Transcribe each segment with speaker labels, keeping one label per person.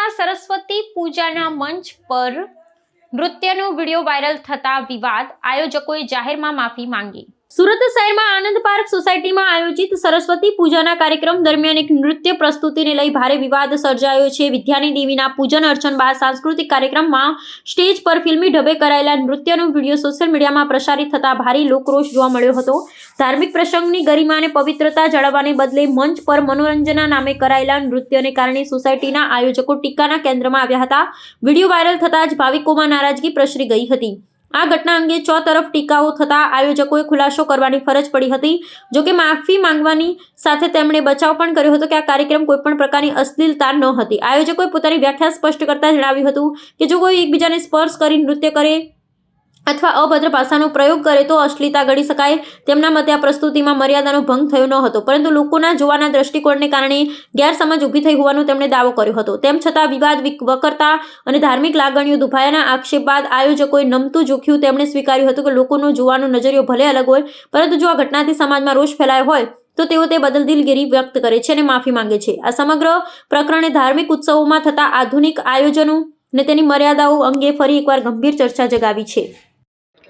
Speaker 1: શહેરમાં સરસ્વતી પૂજાના મંચ પર નૃત્યનો વિડીયો વાયરલ થતા વિવાદ, આયોજકોએ જાહેરમાં માફી માંગી। સુરત શહેરમાં આનંદ પાર્ક સોસાયટીમાં આયોજિત સરસ્વતી પૂજાના કાર્યક્રમ દરમિયાન એક નૃત્ય પ્રસ્તુતિને લઈ ભારે વિવાદ સર્જાયો છે। વિદ્યાની દેવીના પૂજન અર્ચન બાદ સાંસ્કૃતિક કાર્યક્રમમાં સ્ટેજ પર ફિલ્મી ઢબે કરાયેલા નૃત્યનો વિડીયો સોશિયલ મીડિયામાં પ્રસારિત થતા ભારે લોકરોષ જોવા મળ્યો હતો। ધાર્મિક પ્રસંગની ગરિમાને પવિત્રતા જાળવવાને બદલે મંચ પર મનોરંજનના નામે કરાયેલા નૃત્યને કારણે સોસાયટીના આયોજકો ટીકાના કેન્દ્રમાં આવ્યા હતા। વિડીયો વાયરલ થતાં જ ભાવિકોમાં નારાજગી પ્રસરી ગઈ હતી। આ ઘટના અંગે ચોતરફ ટીકાઓ થતા આયોજકોએ ખુલાસો કરવાની ફરજ પડી હતી। જો કે માફી માંગવાની સાથે તેમણે બચાવ પણ કર્યો હતો કે આ કાર્યક્રમ કોઈપણ પ્રકારની અશ્લીલતા ન હતી। આયોજકોએ પોતાની વ્યાખ્યા સ્પષ્ટ કરતા જણાવ્યું હતું કે જો કોઈ એકબીજાને સ્પર્શ કરી નૃત્ય કરે અથવા અભદ્ર ભાષાનો પ્રયોગ કરે તો અશ્લીલતા ગણી શકાય। તેમના મતે આ પ્રસ્તુતિમાં મર્યાદાનો ભંગ થયો ન હતો, પરંતુ લોકોના જોવાના દ્રષ્ટિકોણને કારણે ગેરસમજ ઊભી થઈ હોવાનો તેમણે દાવો કર્યો હતો। તેમ છતાં વિવાદ વકરતા અને ધાર્મિક લાગણીઓ દુભાયાના આક્ષેપ બાદ આયોજકોએ નમતું જોખ્યું। તેમણે સ્વીકાર્યું હતું કે લોકોનો જોવાનો નજરિયો ભલે અલગ હોય, પરંતુ જો આ ઘટનાથી સમાજમાં રોષ ફેલાયો હોય તો તેઓ તે બદલ દિલગીરી વ્યક્ત કરે છે અને માફી માંગે છે। આ સમગ્ર પ્રકરણે ધાર્મિક ઉત્સવોમાં થતા આધુનિક આયોજનો અને તેની મર્યાદાઓ અંગે ફરી એકવાર ગંભીર ચર્ચા જગાવી છે।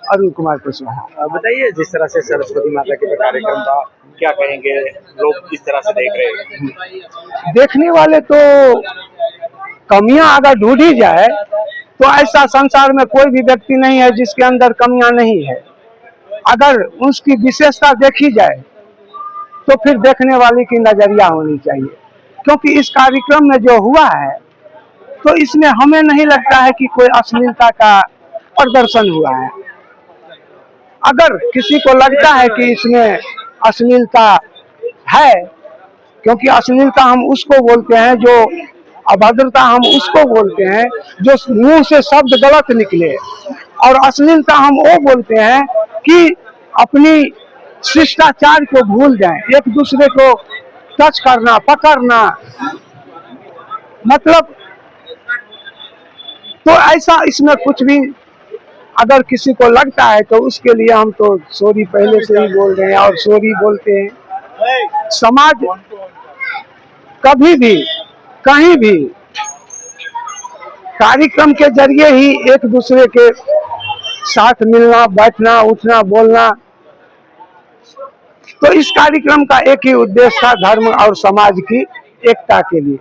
Speaker 2: अरुण कुमार कुशवाहा,
Speaker 3: बताइए, जिस तरह से सरस्वती माता के कार्यक्रम था, क्या कहेंगे? लोग किस तरह से देख रहे हैं?
Speaker 2: देखने वाले तो कमियां अगर ढूंढी जाए तो ऐसा संसार में कोई भी व्यक्ति नहीं है जिसके अंदर कमियां नहीं है। अगर उसकी विशेषता देखी जाए तो फिर देखने वाले की नजरिया होनी चाहिए, क्योंकि इस कार्यक्रम में जो हुआ है तो इसमें हमें नहीं लगता है कि कोई अश्लीलता का प्रदर्शन हुआ है। अगर किसी को लगता है कि इसमें अश्लीलता है, क्योंकि अश्लीलता हम उसको बोलते हैं, जो अभद्रता हम उसको बोलते हैं जो मुंह से शब्द गलत निकले, और अश्लीलता हम वो बोलते हैं कि अपनी शिष्टाचार को भूल जाएं, एक दूसरे को टच करना, पकड़ना, मतलब तो ऐसा इसमें कुछ भी अगर किसी को लगता है तो उसके लिए हम तो सॉरी पहले से ही बोल रहे हैं और सॉरी बोलते हैं। समाज कभी भी कहीं भी कार्यक्रम के जरिए ही एक दूसरे के साथ मिलना, बैठना, उठना, बोलना, तो इस कार्यक्रम का एक ही उद्देश्य था, धर्म और समाज की एकता के लिए।